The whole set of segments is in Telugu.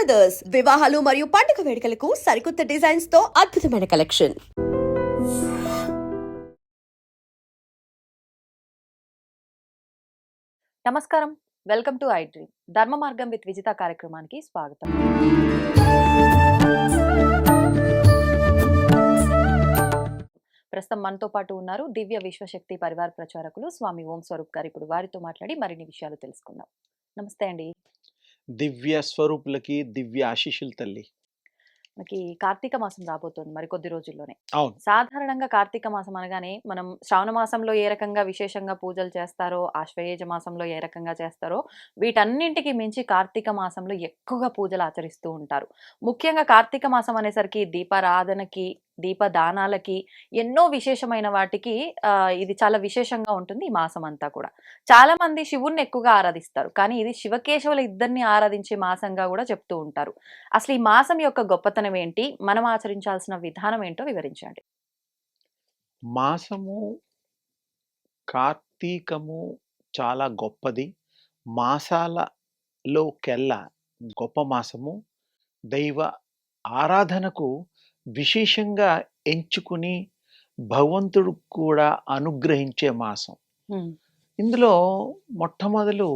బ్రదర్స్ వివాహాలు మరియు పండుగ వేడుకలకు సరికొత్త డిజైన్స్ తో అద్భుతమైన కలెక్షన్. నమస్కారం, వెల్కమ్ టు ఐ డ్రీమ్. ధర్మ మార్గం విత్ విజిత కార్యక్రమానికి స్వాగతం. ప్రస్తుతం మనతో పాటు ఉన్నారు దివ్య విశ్వశక్తి పరివార్ ప్రచారకులు స్వామి ఓం స్వరూప్ గారు. ఇప్పుడు వారితో మాట్లాడి మరిన్ని విషయాలు తెలుసుకుందాం. నమస్తే అండి. దివ్య స్వరూపులకి దివ్య ఆశీస్సులు తల్లి. మనకి కార్తీక మాసం రాబోతోంది మరి కొద్ది రోజుల్లోనే. అవును. సాధారణంగా కార్తీక మాసం అనగానే మనం శ్రావణ మాసంలో ఏ రకంగా విశేషంగా పూజలు చేస్తారో, ఆశ్వయుజ మాసంలో ఏ రకంగా చేస్తారో, వీటన్నింటికి మించి కార్తీక మాసంలో ఎక్కువగా పూజలు ఆచరిస్తూ ఉంటారు. ముఖ్యంగా కార్తీక మాసం అనేసరికి దీపారాధనకి, దీపదానాలకి, ఎన్నో విశేషమైన వాటికి ఇది చాలా విశేషంగా ఉంటుంది ఈ మాసం అంతా కూడా. చాలా మంది శివుణ్ణి ఎక్కువగా ఆరాధిస్తారు, కానీ ఇది శివకేశవుల ఇద్దరిని ఆరాధించే మాసంగా కూడా చెప్తూ ఉంటారు. అసలు ఈ మాసం యొక్క గొప్పతనం ఏంటి, మనం ఆచరించాల్సిన విధానం ఏంటో వివరించండి. మాసము కార్తీకము చాలా గొప్పది. మాసాలలోకెల్లా గొప్ప మాసము. దైవ ఆరాధనకు విశేషంగా ఎంచుకుని భగవంతుడు కూడా అనుగ్రహించే మాసం. ఇందులో మొట్టమొదలు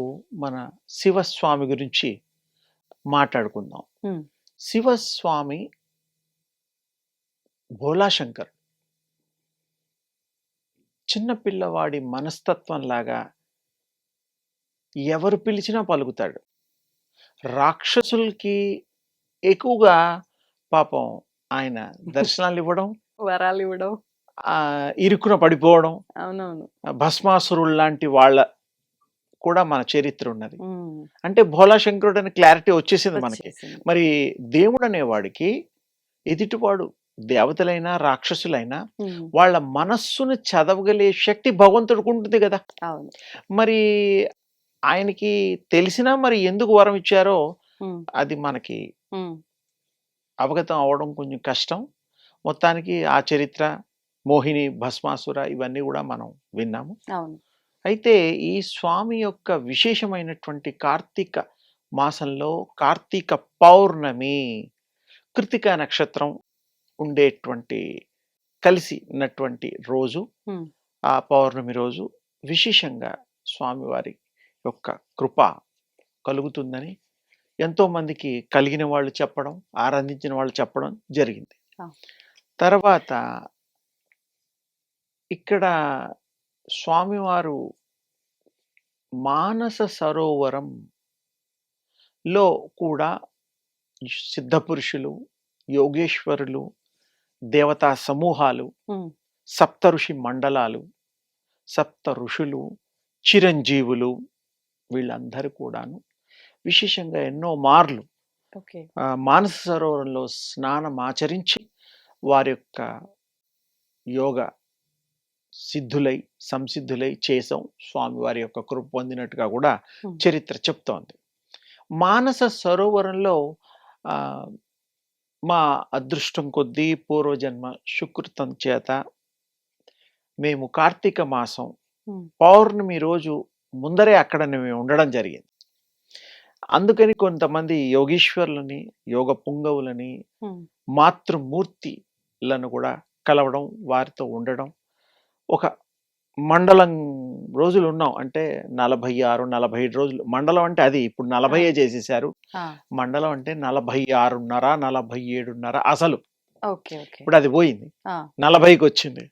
మన శివస్వామి గురించి మాట్లాడుకుందాం. శివస్వామి భోలాశంకర్ చిన్నపిల్లవాడి మనస్తత్వం లాగా ఎవరు పిలిచినా పలుకుతాడు. రాక్షసులకి ఎక్కువగా పాపం ఆయన దర్శనాలు ఇవ్వడం, వరాలు ఇవ్వడం, ఇరుకున పడిపోవడం, అవునవును, భస్మాసురుడు లాంటి వాళ్ళ కూడా మన చరిత్ర ఉన్నది. అంటే భోలాశంకరుడు అని క్లారిటీ వచ్చేసింది మనకి. మరి దేవుడు అనేవాడికి ఎదుటివాడు దేవతలైనా రాక్షసులైనా వాళ్ళ మనస్సును చదవగలే శక్తి భగవంతుడికి ఉంటుంది కదా. మరి ఆయనకి తెలిసినా మరి ఎందుకు వరం ఇచ్చారో అది మనకి అవగతం అవడం కొంచెం కష్టం. మొత్తానికి ఆ చరిత్ర, మోహిని, భస్మాసుర ఇవన్నీ కూడా మనం విన్నాము. అయితే ఈ స్వామి యొక్క విశేషమైనటువంటి కార్తీక మాసంలో కార్తీక పౌర్ణమి, కృతికా నక్షత్రం ఉండేటువంటి కలిసినటువంటి రోజు, ఆ పౌర్ణమి రోజు విశేషంగా స్వామివారి యొక్క కృప కలుగుతుందని ఎంతో మందికి కలిగిన వాళ్ళు చెప్పడం, ఆరాధించిన వాళ్ళు చెప్పడం జరిగింది. తర్వాత ఇక్కడ స్వామివారు మానస సరోవరం లో కూడా సిద్ధపురుషులు, యోగేశ్వరులు, దేవతా సమూహాలు, సప్త ఋషి మండలాలు, సప్త ఋషులు, చిరంజీవులు వీళ్ళందరూ కూడాను విశేషంగా ఎన్నో మార్లు మానస సరోవరంలో స్నానం ఆచరించి వారి యొక్క యోగ సిద్ధులై సంసిద్ధులై చేసాం, స్వామివారి యొక్క కృప పొందినట్టుగా కూడా చరిత్ర చెప్తోంది. మానస సరోవరంలో మా అదృష్టం కొద్దీ పూర్వజన్మ సుకృతం చేత మేము కార్తీక మాసం పౌర్ణమి రోజు ముందరే అక్కడ మేము ఉండడం జరిగింది. అందుకని కొంతమంది యోగీశ్వరులని, యోగ పుంగవులని, మాతృమూర్తిలను కూడా కలవడం, వారితో ఉండడం. ఒక మండలం రోజులు ఉన్నాం, అంటే 46, 47 రోజులు. మండలం అంటే అది ఇప్పుడు 40 చేసేసారు. మండలం అంటే 46.5, 47.5 అసలు. ఇప్పుడు అది పోయింది, 40కి వచ్చింది.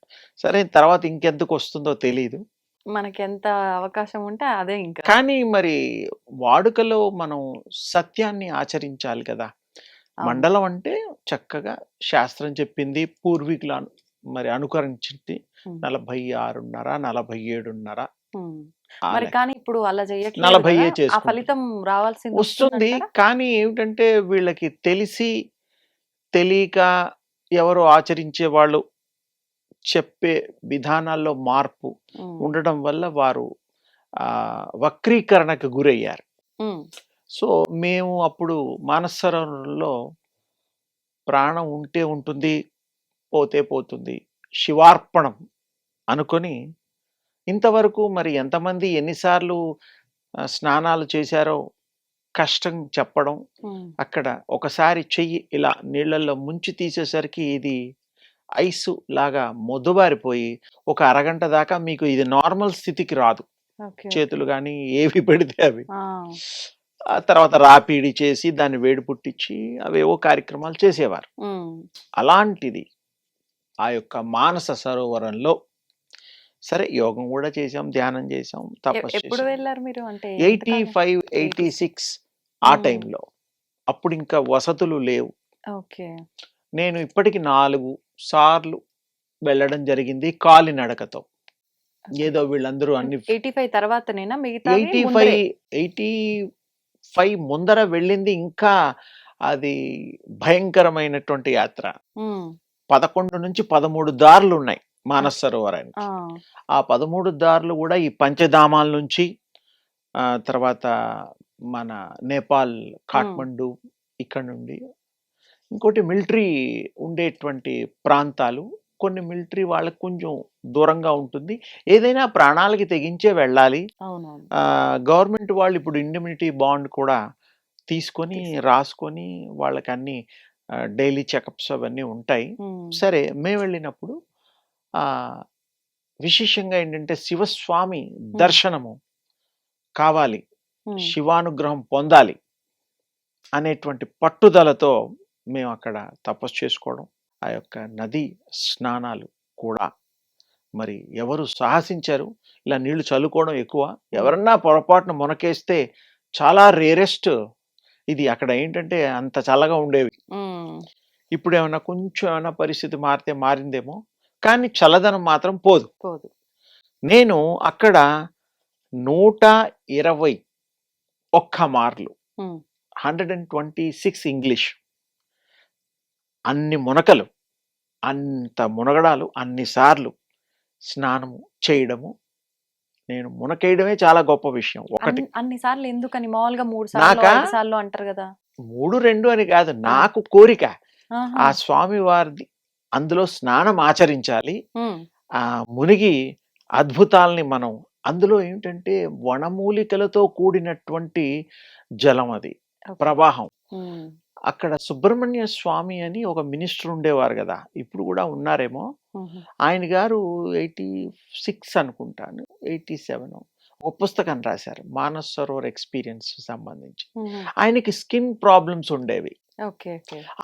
సరే, తర్వాత ఇంకెందుకు వస్తుందో తెలియదు, మనకి ఎంత అవకాశం ఉంటే అదే. ఇంకా కానీ మరి వాడుకలో మనం సత్యాన్ని ఆచరించాలి కదా. మండలం అంటే చక్కగా శాస్త్రం చెప్పింది, పూర్వీకుల మరి అనుకరించింది 46.5, 47.5. మరి కానీ ఇప్పుడు అలా 40 ఫలితం రావాల్సింది వస్తుంది. కానీ ఏమిటంటే వీళ్ళకి తెలిసి తెలియక ఎవరో ఆచరించే వాళ్ళు చెప్పే విధానాల్లో మార్పు ఉండడం వల్ల వారు వక్రీకరణకు గురయ్యారు. సో మేము అప్పుడు మానసరోవరంలో ప్రాణం ఉంటే ఉంటుంది, పోతే పోతుంది, శివార్పణం అనుకొని ఇంతవరకు మరి ఎంతమంది ఎన్నిసార్లు స్నానాలు చేశారో కష్టం చెప్పడం, ఉమ్, అక్కడ ఒకసారి చెయ్యి ఇలా నీళ్ళల్లో ముంచి తీసేసరికి ఇది ఐసు లాగా మొద్దుబారిపోయి ఒక అరగంట దాకా మీకు ఇది నార్మల్ స్థితికి రాదు. ఓకే చేతులు కానీ ఏవి పెడితే అవి. ఆ, ఆ తర్వాత రాపిడి చేసి దాన్ని వేడి పుట్టించి అవేవో కార్యక్రమాలు చేసేవారు. ఉమ్, అలాంటిది ఆ యొక్క మానస సరోవరంలో సరే యోగం కూడా చేసాం, ధ్యానం చేసాం, తపస్సు ఎప్పుడు చేసాం. వెళ్ళారు మీరు అంటే 85, 86 ఆ ఉమ్. టైంలో. అప్పుడు ఇంకా వసతులు లేవు. ఓకే నేను ఇప్పటికి 4 సార్లు వెళ్ళడం జరిగింది కాలినడకతో. ఏదో వీళ్ళందరూ అన్ని 85 తర్వాతనేనా మిగతా 85 ముందర వెళ్ళింది ఇంకా అది భయంకరమైనటువంటి యాత్ర. 11 నుంచి 13 దారులు ఉన్నాయి మానస సరోవరానికి. ఆ 13 దారులు కూడా ఈ పంచధామాల నుంచి తర్వాత మన నేపాల్ కాఠ్మండు ఇక్కడ నుండి ఇంకోటి మిలిటరీ ఉండేటువంటి ప్రాంతాలు, కొన్ని మిలిటరీ వాళ్ళకి కొంచెం దూరంగా ఉంటుంది. ఏదైనా ప్రాణాలకి తెగించే వెళ్ళాలి. అవునవును గవర్నమెంట్ వాళ్ళు ఇప్పుడు ఇండిమ్యూనిటీ బాండ్ కూడా తీసుకొని రాసుకొని వాళ్ళకి అన్ని డైలీ చెకప్స్ అవన్నీ ఉంటాయి. సరే మేము వెళ్ళినప్పుడు విశేషంగా ఏంటంటే శివస్వామి దర్శనము కావాలి, శివానుగ్రహం పొందాలి అనేటువంటి పట్టుదలతో మేము అక్కడ తపస్సు చేసుకోవడం, ఆ యొక్క నది స్నానాలు కూడా మరి ఎవరు సాహసించారు. ఇలా నీళ్లు చల్లుకోవడం ఎక్కువ, ఎవరన్నా పొరపాటున మునకేస్తే చాలా రేరెస్ట్. ఇది అక్కడ ఏంటంటే అంత చల్లగా ఉండేవి. ఇప్పుడు ఏమన్నా కొంచెం ఏమైనా పరిస్థితి మారితే మారిందేమో, కానీ చల్లదనం మాత్రం పోదు. నేను అక్కడ 121 మార్లు 126 ఇంగ్లీష్, అన్ని మునకలు, అంత మునగడాలు, అన్నిసార్లు స్నానము చేయడము. నేను మునకేయడమే చాలా గొప్ప విషయం. ఒకటి అన్నిసార్లు ఎందుకని? మామూలుగా 3 సార్లు 5 సార్లు అంటారు కదా. 3, 2 అని కాదు, నాకు కోరిక ఆ స్వామి వారిది అందులో స్నానం ఆచరించాలి. ఆ మునిగి అద్భుతాలని మనం అందులో ఏంటంటే వనమూలికలతో కూడినటువంటి జలం, అది ప్రవాహం. అక్కడ సుబ్రహ్మణ్య స్వామి అని ఒక మినిస్టర్ ఉండేవారు కదా, ఇప్పుడు కూడా ఉన్నారేమో. ఆయన గారు 86 అనుకుంటాను, 87 ఒక పుస్తకం రాశారు మానస్ సరోవర్ ఎక్స్పీరియన్స్ సంబంధించి. ఆయనకి స్కిన్ ప్రాబ్లమ్స్ ఉండేవి.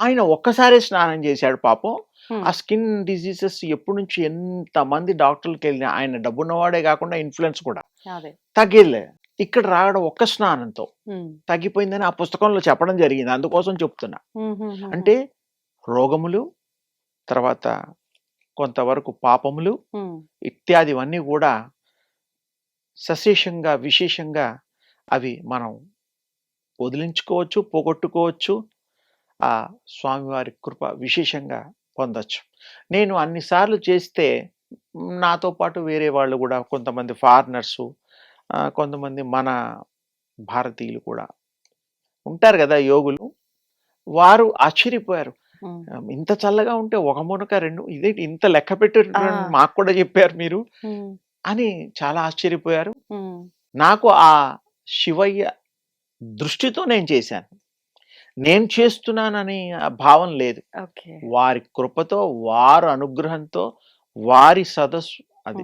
ఆయన ఒక్కసారే స్నానం చేశాడు పాపం. ఆ స్కిన్ డిసీజెస్ ఎప్పటి నుంచి ఎంత మంది డాక్టర్లకు వెళ్ళినా, ఆయన డబ్బున్నవాడే కాకుండా ఇన్ఫ్లుయెన్స్ కూడా తగ్గేలే. ఇక్కడ రావడం ఒక్క స్నానంతో తగ్గిపోయిందని ఆ పుస్తకంలో చెప్పడం జరిగింది. అందుకోసం చెప్తున్నా. అంటే రోగములు, తర్వాత కొంతవరకు పాపములు ఇత్యాదివన్నీ కూడా సశేషంగా విశేషంగా అవి మనం వదిలించుకోవచ్చు, పోగొట్టుకోవచ్చు. ఆ స్వామివారి కృప విశేషంగా పొందొచ్చు. నేను అన్నిసార్లు చేస్తే నాతో పాటు వేరే వాళ్ళు కూడా, కొంతమంది ఫారినర్సు, కొంతమంది మన భారతీయులు కూడా ఉంటారు కదా యోగులు, వారు ఆశ్చర్యపోయారు. ఇంత చల్లగా ఉంటే ఒక మునక 2, ఇదేంటి ఇంత లెక్క పెట్టి మాకు కూడా చెప్పారు మీరు అని చాలా ఆశ్చర్యపోయారు. నాకు ఆ శివయ్య దృష్టితో నేను చేశాను, నేను చేస్తున్నానని భావం లేదు. వారి కృపతో, వారి అనుగ్రహంతో, వారి సదస్సు, అది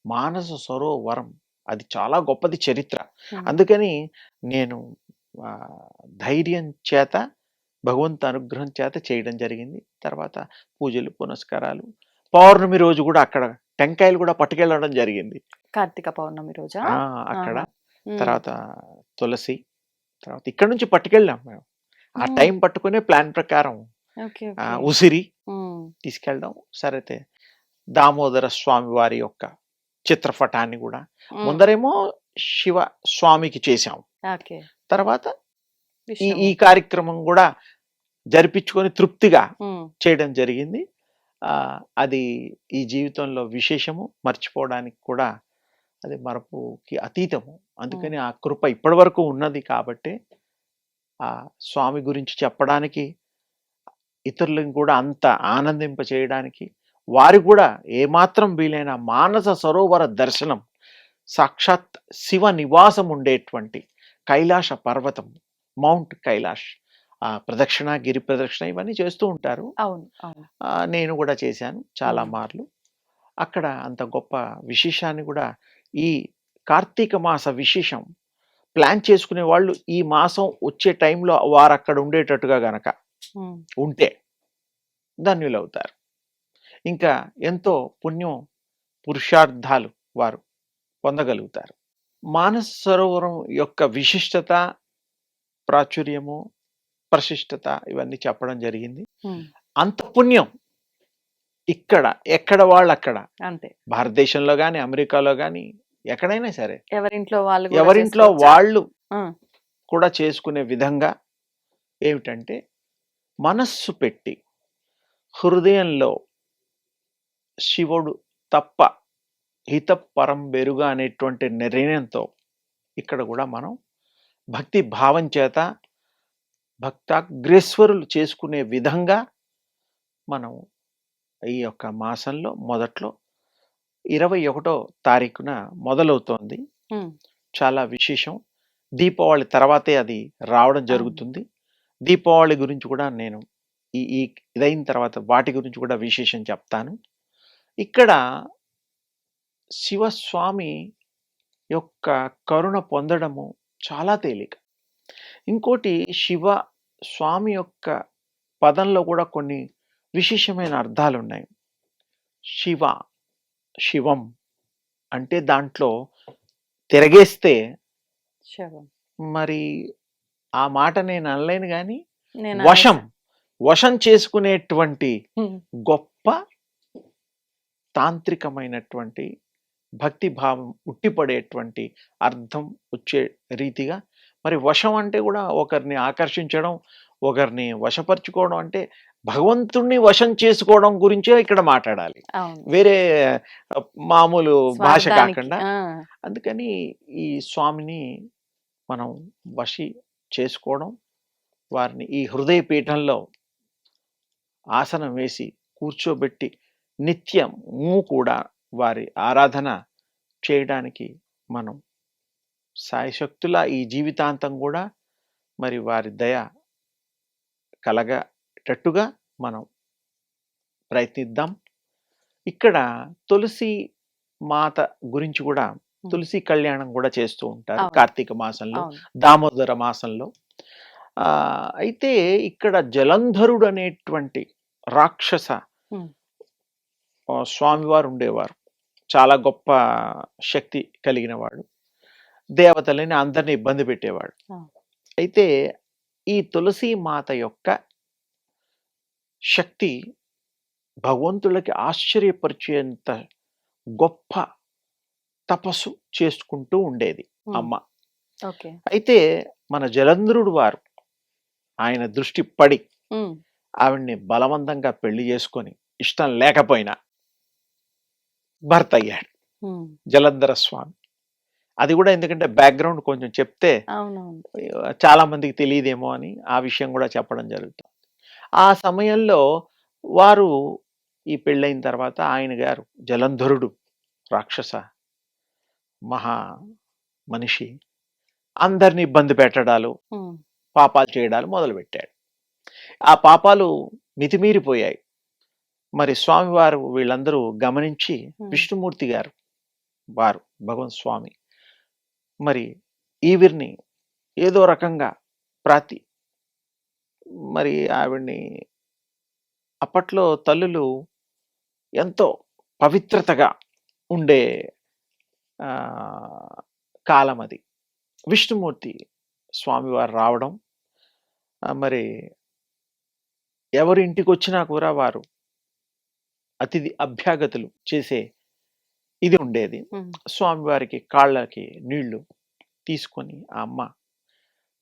మానస సరోవరం, అది చాలా గొప్పది చరిత్ర. అందుకని నేను ధైర్యం చేత, భగవంతు అనుగ్రహం చేత చేయడం జరిగింది. తర్వాత పూజలు పునస్కారాలు, పౌర్ణమి రోజు కూడా అక్కడ టెంకాయలు కూడా పట్టుకెళ్ళడం జరిగింది. కార్తీక పౌర్ణమి రోజు అక్కడ. తర్వాత తులసి, తర్వాత ఇక్కడ నుంచి పట్టుకెళ్ళాం మేము. ఆ టైం పట్టుకునే ప్లాన్ ప్రకారం ఉసిరి తీసుకెళ్ళడం. సరైతే దామోదర స్వామి వారి యొక్క చిత్రపటాన్ని కూడా ముందరేమో శివ స్వామికి చేశాం. తర్వాత ఈ కార్యక్రమం కూడా జరిపించుకొని తృప్తిగా చేయడం జరిగింది. అది ఈ జీవితంలో విశేషము, మర్చిపోవడానికి కూడా అది మరపుకి అతీతము. అందుకని ఆ కృప ఇప్పటి వరకు ఉన్నది కాబట్టి ఆ స్వామి గురించి చెప్పడానికి, ఇతరులను కూడా అంత ఆనందింప చేయడానికి, వారి కూడా ఏమాత్రం వీలైన మానస సరోవర దర్శనం, సాక్షాత్ శివ నివాసం ఉండేటువంటి కైలాస పర్వతం, మౌంట్ కైలాష్ ప్రదక్షిణ, గిరి ప్రదక్షిణ ఇవన్నీ చేస్తూ ఉంటారు. అవును. అవును. నేను కూడా చేశాను చాలా హ్మ్. మార్లు. అక్కడ అంత గొప్ప విశేషాన్ని కూడా ఈ కార్తీక మాస విశేషం ప్లాన్ చేసుకునే వాళ్ళు ఈ మాసం వచ్చే టైంలో వారు అక్కడ ఉండేటట్టుగా గనక హ్మ్. ఉంటే ధన్యులవుతారు. ఇంకా ఎంతో పుణ్యం, పురుషార్థాలు వారు పొందగలుగుతారు. మానస సరోవరం యొక్క విశిష్టత, ప్రాచుర్యము, ప్రశిష్టత ఇవన్నీ చెప్పడం జరిగింది. హ్మ్. అంత పుణ్యం ఇక్కడ ఎక్కడ వాళ్ళు అక్కడ, అంతే. భారతదేశంలో గాని, అమెరికాలో గాని ఎక్కడైనా సరే ఎవరింట్లో వాళ్ళు కూడా ఎవరింట్లో చేసుకోవచ్చా? వాళ్ళు ఆ! కూడా చేసుకునే విధంగా ఏమిటంటే, మనస్సు పెట్టి హృదయంలో శివుడు తప్ప హితపరం బెరుగా అనేటువంటి నిర్ణయంతో ఇక్కడ కూడా మనం భక్తి భావం చేత భక్తాగ్రేశ్వరులు చేసుకునే విధంగా మనం ఈ యొక్క మాసంలో మొదట్లో 21వ తారీఖున మొదలవుతోంది. హ్మ్. చాలా విశేషం. దీపావళి తర్వాతే అది రావడం అవును. జరుగుతుంది. దీపావళి గురించి కూడా నేను ఈ ఈ ఇదైన తర్వాత వాటి గురించి కూడా విశేషం చెప్తాను. ఇక్కడ శివస్వామి యొక్క కరుణ పొందడము చాలా తేలిక. ఇంకోటి, శివ స్వామి యొక్క పదంలో కూడా కొన్ని విశేషమైన అర్థాలున్నాయి. శివ, శివం అంటే దాంట్లో తిరగేస్తే శవం. మరి ఆ మాట నేను అనలేను గాని నేను వశం, అనేసా. వశం చేసుకునేటువంటి హ్మ్. గొప్ప తాంత్రికమైనటువంటి భక్తి భావం ఉట్టిపడేటువంటి అర్థం వచ్చే రీతిగా, మరి వశం అంటే కూడా ఒకరిని ఆకర్షించడం, ఒకరిని వశపరుచుకోవడం అంటే భగవంతుణ్ణి వశం చేసుకోవడం గురించే ఇక్కడ మాట్లాడాలి. అవును. వేరే మామూలు భాష స్వార్థానికి. కాకుండా. ఆ! అందుకని ఈ స్వామిని మనం వశి చేసుకోవడం, వారిని ఈ హృదయ పీఠంలో ఆసనం వేసి కూర్చోబెట్టి నిత్యము కూడా వారి ఆరాధన చేయడానికి మనం సాయశక్తులా ఈ జీవితాంతం కూడా మరి వారి దయ కలగటట్టుగా మనం ప్రయత్నిద్దాం. ఇక్కడ తులసి మాత గురించి కూడా తులసి కళ్యాణం కూడా చేస్తూ ఉంటారు అవును. కార్తీక మాసంలో, అవును. దామోదర మాసంలో. అయితే ఇక్కడ జలంధరుడు అనేటువంటి రాక్షస హ్మ్. స్వామివారు ఉండేవారు. చాలా గొప్ప శక్తి కలిగిన వాడు. దేవతలని అందరిని ఇబ్బంది పెట్టేవాడు. ఆ! అయితే ఈ తులసి మాత యొక్క శక్తి భగవంతులకి ఆశ్చర్యపరిచేంత గొప్ప తపస్సు చేసుకుంటూ ఉండేది హ్మ్. అమ్మ. ఓకే. అయితే మన జలంధరుడు వారు ఆయన దృష్టి పడి హ్మ్. ఆవిడ్ని బలవంతంగా పెళ్లి చేసుకొని, ఇష్టం లేకపోయినా భర్త అయ్యాడు హ్మ్. జలంధర స్వామి. అది కూడా ఎందుకంటే బ్యాక్గ్రౌండ్ కొంచెం చెప్తే అవునవును. చాలా మందికి తెలియదేమో అని ఆ విషయం కూడా చెప్పడం జరుగుతుంది. ఆ సమయంలో వారు ఈ పెళ్ళైన తర్వాత ఆయన గారు జలంధరుడు రాక్షస మహా మనిషి అందరిని ఇబ్బంది పెట్టడాలు, హ్మ్. పాపాలు చేయడాలు మొదలుపెట్టాడు. ఆ పాపాలు మితిమీరిపోయాయి. మరి స్వామివారు వీళ్ళందరూ గమనించి, హ్మ్. విష్ణుమూర్తి గారు వారు భగవంత్ స్వామి మరి ఈవిడ్ని ఏదో రకంగా మరి ఆవిడ్ని, అప్పట్లో తల్లులు ఎంతో పవిత్రతగా ఉండే ఆ, కాలం అది. విష్ణుమూర్తి స్వామివారు రావడం, మరి ఎవరి ఇంటికి వచ్చినా కూడా వారు అతిథి అభ్యాగతులు చేసే ఇది ఉండేది. హ్మ్. స్వామివారికి కాళ్ళకి నీళ్లు తీసుకొని ఆ అమ్మ,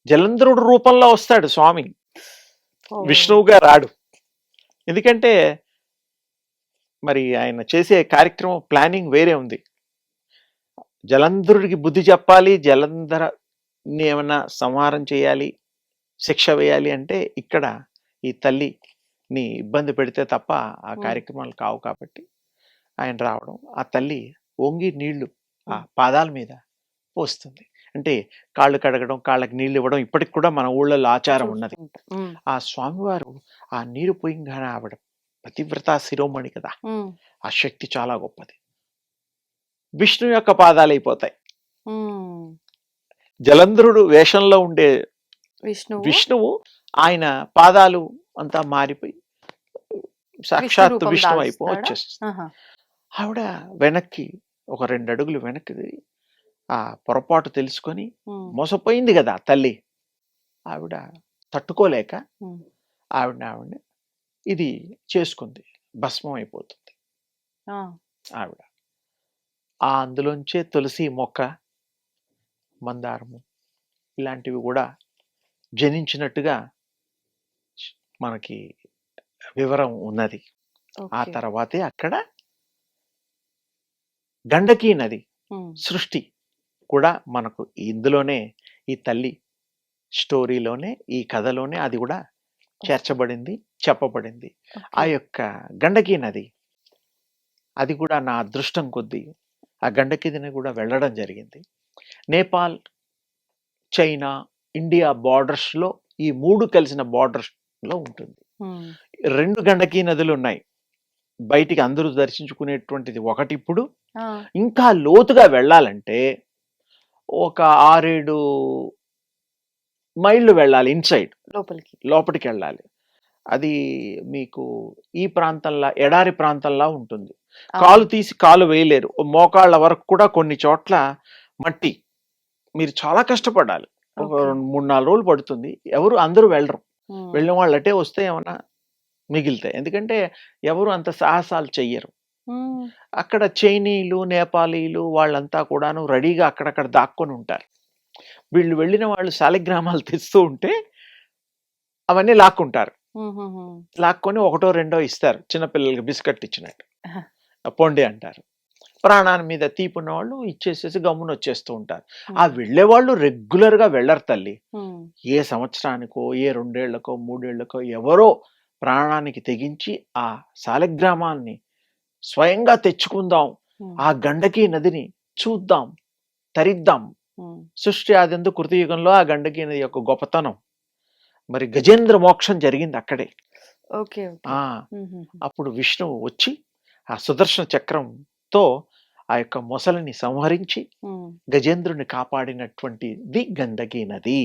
జలంధరుడు రూపంలో వస్తాడు స్వామి, ఓహ్! విష్ణువుగా రాడు. ఎందుకంటే మరి ఆయన చేసే కార్యక్రమం ప్లానింగ్ వేరే ఉంది. జలంధరుడికి బుద్ధి చెప్పాలి, జలంధరని ఏమన్నా సంహారం చేయాలి, శిక్ష వేయాలి అంటే ఇక్కడ ఈ తల్లిని ఇబ్బంది పెడితే తప్ప ఆ హ్మ్. కార్యక్రమాలు కావు. కాబట్టి ఆయన రావడం, ఆ తల్లి వంగి నీళ్లు ఆ పాదాల మీద పోస్తుంది. అంటే కాళ్ళు కడగడం, కాళ్ళకి నీళ్ళు ఇవ్వడం ఇప్పటికి కూడా మన ఊళ్ళలో ఆచారం ఉన్నది. చూస్తుంటా. ఉమ్, ఆ స్వామివారు ఆ నీరు పోయింగానే ఆవిడ పతివ్రత శిరోమణి కదా, ఉమ్, ఆ శక్తి చాలా గొప్పది. విష్ణు యొక్క పాదాలు అయిపోతాయి. ఉమ్. జలంధరుడు వేషంలో ఉండే విష్ణువు విష్ణువు ఆయన పాదాలు అంతా మారిపోయి విష్ణు సాక్షాత్ రూపం విష్ణు దాల్చుతాడా? వచ్చేస్తుంది. ఆహా. ఆవిడ వెనక్కి ఒక 2 అడుగులు వెనక్కి తిరిగి ఆ పొరపాటు తెలుసుకొని ఉమ్, మోసపోయింది కదా తల్లి, ఆవిడ తట్టుకోలేక ఉమ్. ఆవిడని ఇది చేసుకుంది, భస్మం అయిపోతుంది ఆ, ఆవిడ. ఆ అందులోంచే తులసి మొక్క, మందారము ఇలాంటివి కూడా జనించినట్టుగా మనకి వివరం ఉన్నది. ఆ ఓకే. తర్వాతే అక్కడ గండకీ నది ఉమ్, సృష్టి కూడా మనకు ఇందులోనే, ఈ తల్లి స్టోరీలోనే, ఈ కథలోనే అది కూడా చేర్చబడింది, చెప్పబడింది. ఆ ఓకే. యొక్క గండకీ నది అది కూడా నా అదృష్టం కొద్దీ ఆ గండకీ నది కూడా వెళ్ళడం జరిగింది. నేపాల్, చైనా, ఇండియా బార్డర్స్లో ఈ 3 కలిసిన బార్డర్స్లో ఉంటుంది. ఉమ్, 2 గండకీ నదులు ఉన్నాయి బయటికి అందరూ దర్శించుకునేటువంటిది. ఒకటి ఇప్పుడు ఆ, ఇంకా లోతుగా వెళ్ళాలంటే ఒక 6-7 మైళ్ళు వెళ్ళాలి, ఇన్సైడ్ లోపలికి. లోపలికి వెళ్ళాలి. అది మీకు ఈ ప్రాంతంలో ఎడారి ప్రాంతంలా ఉంటుంది. ఆ, కాలు తీసి కాలు వేయలేరు. మోకాళ్ళ వరకు కూడా కొన్ని చోట్ల మట్టి. మీరు చాలా కష్టపడాలి. ఒక ఓకే. 3-4 రోజులు పడుతుంది. అందరూ వెళ్ళరు. ఉమ్, వెళ్ళిన వాళ్ళు అటే వస్తే ఏమన్నా మిగిలితాయి. ఎందుకంటే ఎవరు అంత సాహసాలు చెయ్యరు. ఉమ్, అక్కడ చైనీయులు, నేపాలీలు వాళ్ళంతా కూడాను రెడీగా అక్కడక్కడ దాక్కొని ఉంటారు. వీళ్ళు వెళ్ళిన వాళ్ళు శాలిగ్రామాలు తెస్తూ ఉంటే అవన్నీ లాక్కుంటారు. ఉమ్, ఉమ్, ఉమ్. లాక్కొని ఒకటో రెండో ఇస్తారు, చిన్నపిల్లలకి బిస్కెట్ ఇచ్చినట్టు. పొండి అంటారు. ప్రాణాన్ని మీద తీపున్న వాళ్ళు ఇచ్చేసేసి గమ్మున వచ్చేస్తూ ఉంటారు. ఆ వెళ్ళేవాళ్ళు రెగ్యులర్గా వెళ్ళరు తల్లి. ఉమ్, ఏ సంవత్సరానికో, ఏ 2 ఏళ్లకో 3 ఏళ్లకో ఎవరో ప్రాణానికి తెగించి ఆ శాలిగ్రామాన్ని స్వయంగా తెచ్చుకుందాం, ఉమ్, ఆ గండకీ నదిని చూద్దాం, తరిద్దాం. ఉమ్. సృష్టి ఆదిందు కృతయుగంలో ఆ గండకీ నది యొక్క గొప్పతనం. మరి గజేంద్ర మోక్షం జరిగింది అక్కడే. ఓకే. ఓకే. ఆ ఉమ్, ఉమ్, అప్పుడు విష్ణువు వచ్చి ఆ సుదర్శన చక్రంతో ఆ యొక్క మొసలిని సంహరించి ఉమ్. గజేంద్రుని కాపాడినటువంటిది గండకీ నది.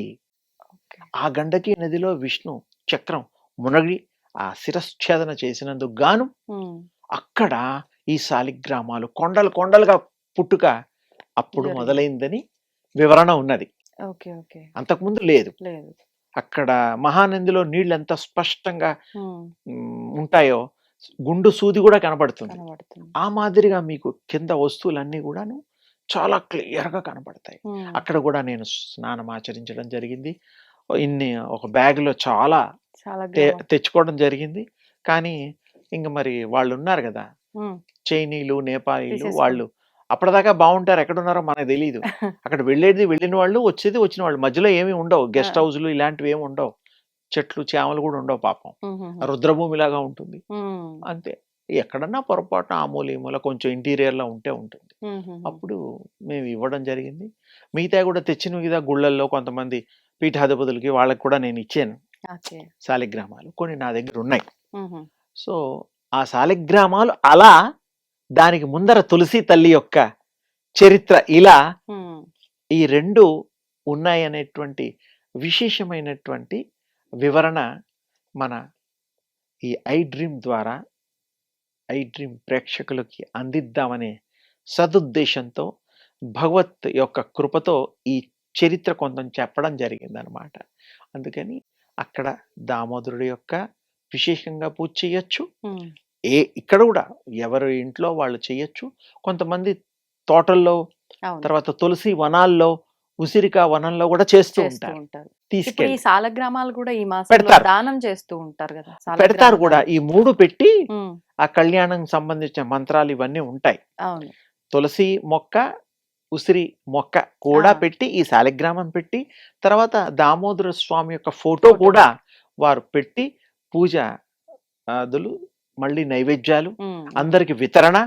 ఓకే. ఆ గండకీ నదిలో విష్ణు చక్రం మునగి ఆ శిరశ్ఛేదన చేసినందుకు గాను ఉమ్. అక్కడ ఈ శాలిగ్రామాలు కొండలు కొండలుగా పుట్టుక అప్పుడు జరిగింది. మొదలైందని వివరణ ఉన్నది. ఓకే. ఓకే. అంతకుముందు లేదు. లేదు. అక్కడ మహానందిలో నీళ్ళు ఎంత స్పష్టంగా ఉమ్, ఉంటాయో గుండు సూది కూడా కనబడుతుంది. కనబడుతుంది. ఆ మాదిరిగా మీకు కింద వస్తువులన్నీ కూడాను చాలా క్లియర్గా కనబడతాయి. ఉమ్, అక్కడ కూడా నేను స్నానం ఆచరించడం జరిగింది. ఒక బ్యాగ్లో చాలా చాలా గ్రామం. తెచ్చుకోవడం జరిగింది. కానీ ఇంక మరి వాళ్ళు ఉన్నారు కదా, ఉమ్, చైనీయులు, నేపాలీలు, తీసేసుకోండి. వాళ్ళు అప్పటిదాకా బాగుంటారు, ఎక్కడున్నారో మనకు తెలియదు. అక్కడ వెళ్ళిన వాళ్ళు, వచ్చేది వచ్చిన వాళ్ళు, మధ్యలో ఏమీ ఉండవు. గెస్ట్ హౌస్లు ఇలాంటివి ఏమి ఉండవు. చెట్లు చేమలు కూడా ఉండవు పాపం. ఉమ్, ఉమ్, రుద్రభూమిలాగా ఉంటుంది ఉమ్, అంతే. ఎక్కడన్నా పొరపాటున ఆ మూల ఈ మూల కొంచెం ఇంటీరియర్లో ఉంటే ఉంటుంది. ఉమ్, ఉమ్, అప్పుడు మేము ఇవ్వడం జరిగింది. మిగతా కూడా తెచ్చిన మీద గుళ్ళల్లో కొంతమంది పీఠాధిపతులకి వాళ్ళకి కూడా నేను ఇచ్చాను ఓకే. శాలిగ్రామాలు. కొన్ని నా దగ్గర ఉన్నాయి. ఉమ్, ఉమ్, సో ఆ శాలిగ్రామాలు అలా, దానికి ముందర తులసి తల్లి యొక్క చరిత్ర ఇలా, ఉమ్. ఈ 2 ఉన్నాయనేటువంటి విశేషమైనటువంటి వివరణ మన ఈ ఐ డ్రీమ్ ద్వారా ఐ డ్రీమ్ ప్రేక్షకులకి అందిద్దామనే సదుద్దేశంతో భగవత్ యొక్క కృపతో ఈ చరిత్ర కొంత చెప్పడం జరిగిందనమాట. అందుకని అక్కడ దామోదరుడి యొక్క విశేషంగా పూజ చేయొచ్చు. ఉమ్, ఇక్కడ కూడా ఎవరి ఇంట్లో వాళ్ళు చేయొచ్చు. కొంతమంది తోటల్లో, అవును. తర్వాత తులసి వనాల్లో, ఉసిరికా వనంలో కూడా చేస్తూ చేస్తూ ఉంటారు. ఉంటారు. ఇప్పుడు తీసుకెళ్ళి ఈ సాలగ్రామాలు కూడా ఈ మాసంలో పెడతారు. దానం చేస్తూ ఉంటారు కదా, పెడతారు సాలగ్రామ కూడా. దానం. ఈ 3 పెట్టి ఉమ్, ఆ కళ్యాణం సంబంధించిన మంత్రాలు ఇవన్నీ ఉంటాయి. అవును. తులసి మొక్క, ఉసిరి మొక్క కూడా ఆ. పెట్టి, ఈ శాలిగ్రామం పెట్టి, తర్వాత దామోదర స్వామి యొక్క ఫోటో కూడా వారు పెట్టి పూజ అదులు, మళ్ళీ నైవేద్యాలు, ఉమ్, అందరికి వితరణ,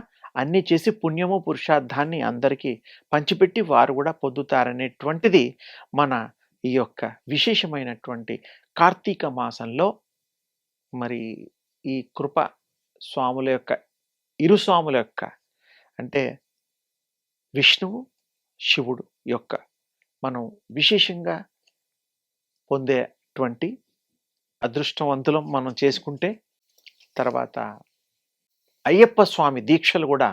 అన్నీ చేసి పుణ్యము పురుషార్థాన్ని అందరికీ పంచిపెట్టి వారు కూడా పొందుతారనేటువంటిది మన ఈ యొక్క విశేషమైనటువంటి కార్తీక మాసంలో మరి ఈ కృప స్వాముల యొక్క ఇరు స్వాముల యొక్క అంటే విష్ణువు శివుడు యొక్క మనం విశేషంగా పొందేటువంటి అదృష్టవంతులం మనం చేసుకుంటే. తర్వాత అయ్యప్ప స్వామి దీక్షలు కూడా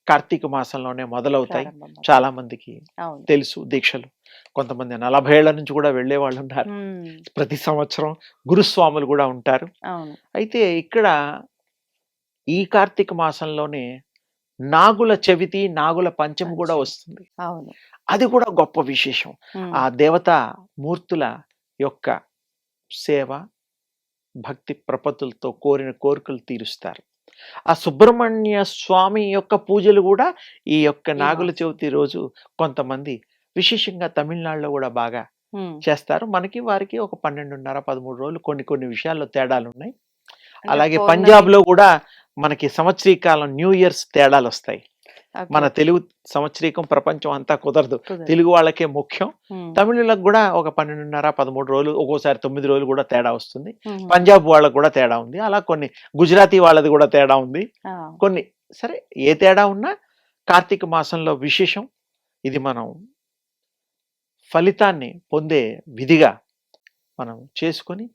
కార్తీక మాసంలోనే మొదలవుతాయి. ప్రారంభం. చాలా మందికి అవును. తెలుసు దీక్షలు. కొంతమంది 40 ఏళ్ల నుంచి కూడా వెళ్ళే వాళ్ళు ఉన్నారు. ప్రతి సంవత్సరం గురుస్వాములు కూడా ఉంటారు. అవును. అయితే ఇక్కడ ఈ కార్తీక మాసంలోనే నాగుల చవితి, నాగుల పంచమి కూడా వస్తుంది. అవును. అది కూడా గొప్ప విశేషం. ఆ దేవతా మూర్తుల యొక్క సేవ, భక్తి ప్రపత్తులతో కోరిన కోరికలు తీరుస్తారు. ఆ సుబ్రహ్మణ్య స్వామి యొక్క పూజలు కూడా ఈ యొక్క నాగుల చవితి రోజు కొంతమంది విశేషంగా తమిళనాడులో కూడా బాగా చేస్తారు. మనకి వారికి ఒక 12.5 13 రోజులు కొన్ని విషయాల్లో తేడాలు ఉన్నాయి. అలాగే పంజాబ్ లో కూడా మనకి సంవత్సరీకాలం న్యూ ఇయర్స్ తేడాలు వస్తాయి. మన తెలుగు సంవత్సరీకం ప్రపంచం అంతా కుదరదు, తెలుగు వాళ్ళకే ముఖ్యం. తమిళులకు కూడా ఒక 12.5 13 రోజులు, ఒక్కోసారి 9 రోజులు కూడా తేడా వస్తుంది. పంజాబ్ వాళ్ళకు కూడా తేడా ఉంది. అలా కొన్ని గుజరాతీ వాళ్ళది కూడా తేడా ఉంది. కొన్ని సరే ఏ తేడా ఉన్నా కార్తీక మాసంలో విశేషం. ఇది మనం ఫలితాన్ని పొందే విధిగా మనం చేసుకొని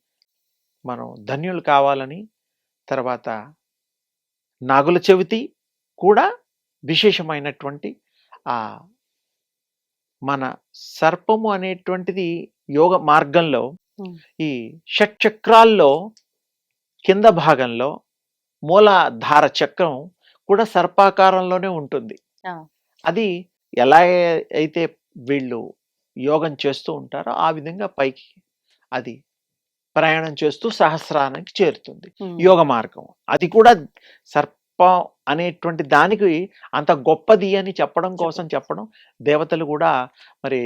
మనం ధన్యులు కావాలని. తర్వాత నాగుల చవితి కూడా విశేషమైనటువంటి ఆ మన సర్పము అనేటువంటిది యోగ మార్గంలో ఈ షట్చక్రాల్లో కింద భాగంలో మూలాధార చక్రం కూడా సర్పాకారంలోనే ఉంటుంది. అది ఎలా అయితే వీళ్ళు యోగం చేస్తూ ఉంటారో ఆ విధంగా పైకి అది ప్రయాణం చేస్తూ సహస్రానికి చేరుతుంది యోగ మార్గం. అది కూడా సర్పం అనేటువంటి దానికి అంత గొప్పది అని చెప్పడం కోసం చెప్పడం. దేవతలు కూడా మరి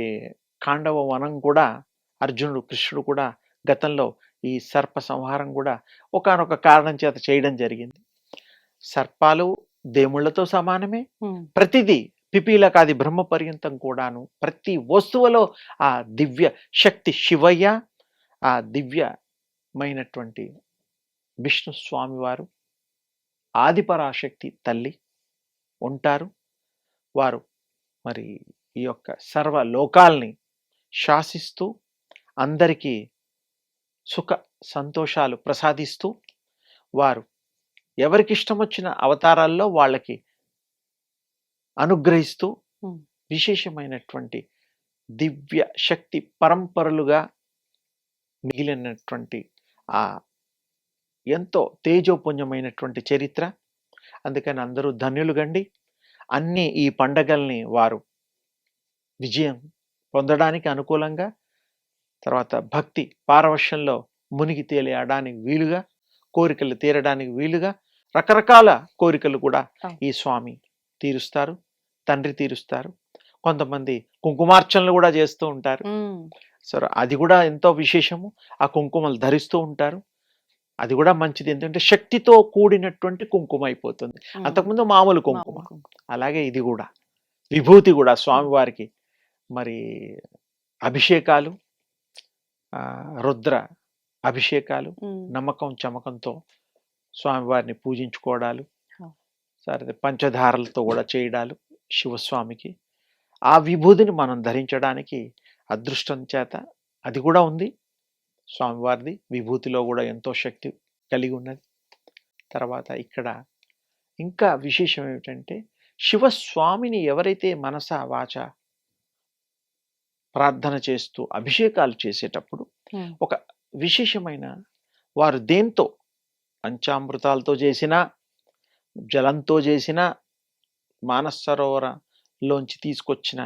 ఖాండవ వనం కూడా అర్జునుడు కృష్ణుడు కూడా గతంలో ఈ సర్ప సంహారం కూడా ఒకానొక కారణం చేత చేయడం జరిగింది. సర్పాలు దేవుళ్లతో సమానమే. ప్రతిదీ పిపీలకాది బ్రహ్మ పర్యంతం కూడాను ప్రతి వస్తువులో ఆ దివ్య శక్తి శివయ్య, ఆ దివ్యమైనటువంటి విష్ణు స్వామివారు, ఆదిపరాశక్తి తల్లి ఉంటారు. వారు మరి ఈ యొక్క సర్వ లోకాల్ని శాసిస్తూ అందరికీ సుఖ సంతోషాలు ప్రసాదిస్తూ వారు ఎవరికి ఇష్టం వచ్చిన అవతారాల్లో వాళ్ళకి అనుగ్రహిస్తూ విశేషమైనటువంటి దివ్య శక్తి పరంపరలుగా మిగిలినటువంటి ఆ ఎంతో తేజోపుంజమైనటువంటి చరిత్ర. అందుకని అందరూ ధన్యులు గండి. అన్ని ఈ పండగల్ని వారు విజయం పొందడానికి అనుకూలంగా, తర్వాత భక్తి పారవశ్యంలో మునిగి తేలియడానికి వీలుగా, కోరికలు తీరడానికి వీలుగా రకరకాల కోరికలు కూడా ఈ స్వామి తీరుస్తారు, తండ్రి తీరుస్తారు. కొంతమంది కుంకుమార్చనలు కూడా చేస్తూ ఉంటారు. సరే అది కూడా ఎంతో విశేషము. ఆ కుంకుమలు ధరిస్తూ ఉంటారు. అది కూడా మంచిది. ఎందుకంటే శక్తితో కూడినటువంటి కుంకుమ అయిపోతుంది. అంతకుముందు మామూలు కుంకుమ. అలాగే ఇది కూడా విభూతి కూడా స్వామివారికి మరి అభిషేకాలు, రుద్ర అభిషేకాలు నమ్మకం చమకంతో స్వామివారిని పూజించుకోవడాలు, సరే పంచదారలతో కూడా చేయడాలు శివస్వామికి. ఆ విభూతిని మనం ధరించడానికి అదృష్టం చేత అది కూడా ఉంది స్వామివారిది. విభూతిలో కూడా ఎంతో శక్తి కలిగి ఉన్నది. తర్వాత ఇక్కడ ఇంకా విశేషం ఏమిటంటే శివస్వామిని ఎవరైతే మనస వాచ ప్రార్థన చేస్తూ అభిషేకాలు చేసేటప్పుడు ఒక విశేషమైన వారు దేంతో పంచామృతాలతో చేసిన, జలంతో చేసిన, మానస సరోవరంలోంచి తీసుకొచ్చిన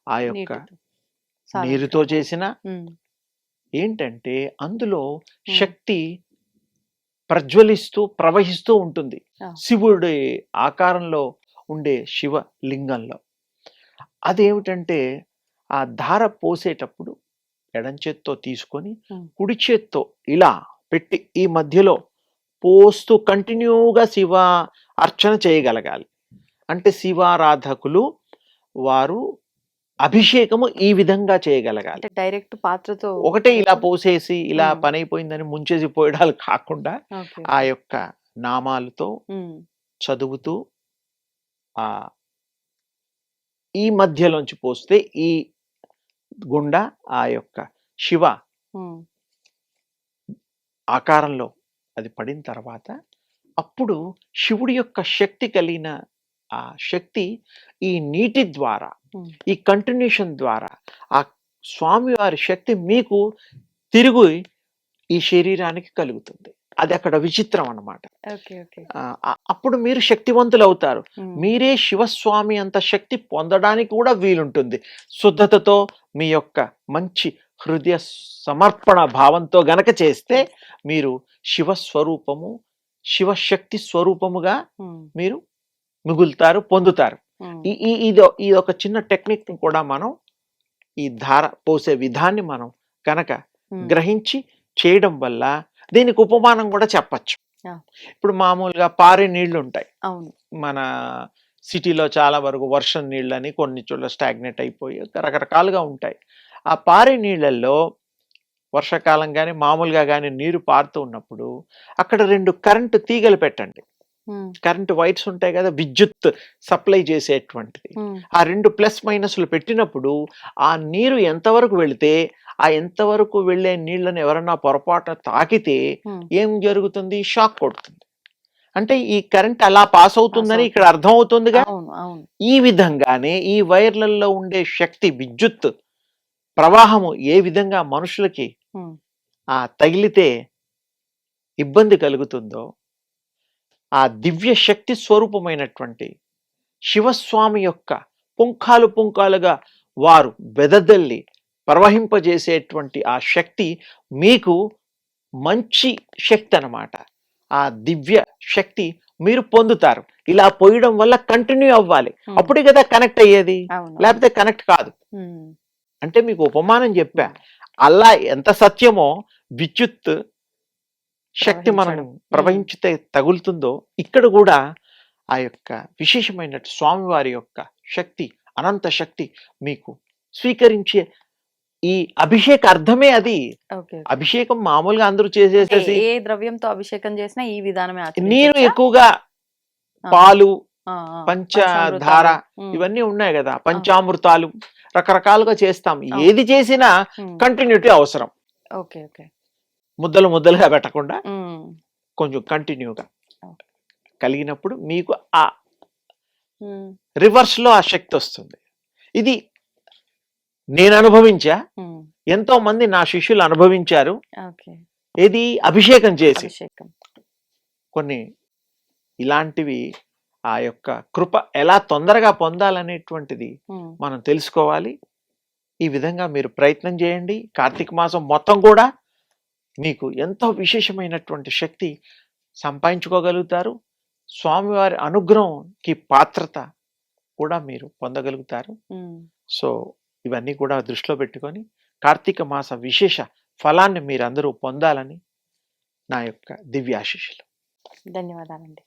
ఆ యొక్క నీరుతో చేసిన ఏంటంటే అందులో శక్తి ప్రజ్వలిస్తూ ప్రవహిస్తూ ఉంటుంది. శివుడి ఆకారంలో ఉండే శివలింగంలో అదేమిటంటే ఆ ధార పోసేటప్పుడు ఎడం చేత్తో తీసుకొని కుడి చేత్తో ఇలా పెట్టి ఈ మధ్యలో పోస్తూ కంటిన్యూగా శివ అర్చన చేయగలగాలి. అంటే శివారాధకులు వారు అభిషేకము ఈ విధంగా చేయగలగాలి. అంటే డైరెక్ట్ పాత్రతో ఒకటే ఇలా పోసేసి ఇలా ఉమ్. పని అయిపోయిందని ముంచేసి పోయడాలు కాకుండా ఓకే ఆ యొక్క నామాలతో చదువుతూ ఆ ఈ మధ్యలోంచి పోస్తే ఈ గుండా ఆ యొక్క శివ ఆకారంలో అది పడిన తర్వాత అప్పుడు శివుడి యొక్క శక్తి కలిగిన ఆ శక్తి ఈ నీటి ద్వారా ఈ కంటిన్యూషన్ ద్వారా ఆ స్వామివారి శక్తి మీకు తిరిగి ఈ శరీరానికి కలుగుతుంది. అది అక్కడ విచిత్రం అన్నమాట. ఓకే ఓకే అప్పుడు మీరు శక్తివంతులు అవుతారు. మీరే శివస్వామి అంత శక్తి పొందడానికి కూడా వీలుంటుంది. శుద్ధతతో మీ యొక్క మంచి హృదయ సమర్పణ భావంతో గనక చేస్తే మీరు శివస్వరూపము శివశక్తి స్వరూపముగా మీరు మిగులుతారు, పొందుతారు. ఇది ఒక చిన్న టెక్నిక్ కూడా మనం ఈ ధార పోసే విధాన్ని మనం కనుక గ్రహించి చేయడం వల్ల దీనికి ఉపమానం కూడా చెప్పచ్చు. ఇప్పుడు మామూలుగా పారే నీళ్లు ఉంటాయి. అవును, మన సిటీలో చాలా వరకు వర్షం నీళ్ళని కొన్ని చోట్ల స్టాగ్నేట్ అయిపోయి రకరకాలుగా ఉంటాయి. ఆ పారే నీళ్ళల్లో వర్షాకాలం కానీ మామూలుగా కానీ నీరు పారుతూ ఉన్నప్పుడు అక్కడ 2 కరెంటు తీగలు పెట్టండి. కరెంటు వైర్స్ ఉంటాయి కదా, విద్యుత్ సప్లై చేసేటువంటిది. ఆ 2 ప్లస్ మైనస్లు పెట్టినప్పుడు ఆ నీరు ఎంతవరకు వెళితే ఆ ఎంతవరకు వెళ్ళే నీళ్లను ఎవరన్నా పొరపాటున తాకితే ఏం జరుగుతుంది? షాక్ కొడుతుంది. అంటే ఈ కరెంట్ అలా పాస్ అవుతుందని ఇక్కడ అర్థం అవుతుందిగా. ఈ విధంగానే ఈ వైర్లలో ఉండే శక్తి విద్యుత్ ప్రవాహము ఏ విధంగా మనుషులకి ఆ తగిలితే ఇబ్బంది కలుగుతుందో ఆ దివ్య శక్తి స్వరూపమైనటువంటి శివస్వామి యొక్క పుంఖాలు పుంఖాలుగా వారు వెదజల్లి ప్రవహింపజేసేటువంటి ఆ శక్తి మీకు మంచి శక్తి అన్నమాట. ఆ దివ్య శక్తి మీరు పొందుతారు. ఇలా పోయడం వల్ల కంటిన్యూ అవ్వాలి, అప్పుడే కదా కనెక్ట్ అయ్యేది, లేకపోతే కనెక్ట్ కాదు. అంటే మీకు ఉపమానం చెప్పా. అలా ఎంత సత్యమో విద్యుత్ శక్తి మనం ప్రవహించితే తగులుతుందో ఇక్కడ కూడా ఆ యొక్క విశేషమైన స్వామివారి యొక్క శక్తి, అనంత శక్తి మీకు స్వీకరించే ఈ అభిషేక అర్థమే అది. అభిషేకం మామూలుగా అందరూ చేసేసేసి ఏ ద్రవ్యంతో అభిషేకం చేసినా ఈ విధానమే. నీరు ఎక్కువగా పాలు, పంచధార ఇవన్నీ ఉన్నాయి కదా, పంచామృతాలు రకరకాలుగా చేస్తాం. ఏది చేసినా కంటిన్యూటీ అవసరం. ముద్దలు ముద్దలుగా పెట్టకుండా కొంచెం కంటిన్యూగా కలిగినప్పుడు మీకు ఆ రివర్స్ లో ఆ శక్తి వస్తుంది. ఇది నేను అనుభవించా, ఎంతో మంది నా శిష్యులు అనుభవించారు. ఇది అభిషేకం చేసి కొన్ని ఇలాంటివి ఆ యొక్క కృప ఎలా తొందరగా పొందాలనేటువంటిది మనం తెలుసుకోవాలి. ఈ విధంగా మీరు ప్రయత్నం చేయండి. కార్తీక మాసం మొత్తం కూడా మీకు ఎంతో విశేషమైనటువంటి శక్తి సంపాదించుకోగలుగుతారు. స్వామివారి అనుగ్రహంకి పాత్రత కూడా మీరు పొందగలుగుతారు. సో ఇవన్నీ కూడా దృష్టిలో పెట్టుకొని కార్తీక మాస విశేష ఫలాన్ని మీరందరూ పొందాలని నా యొక్క దివ్యాశీస్సులు. ధన్యవాదాలండి.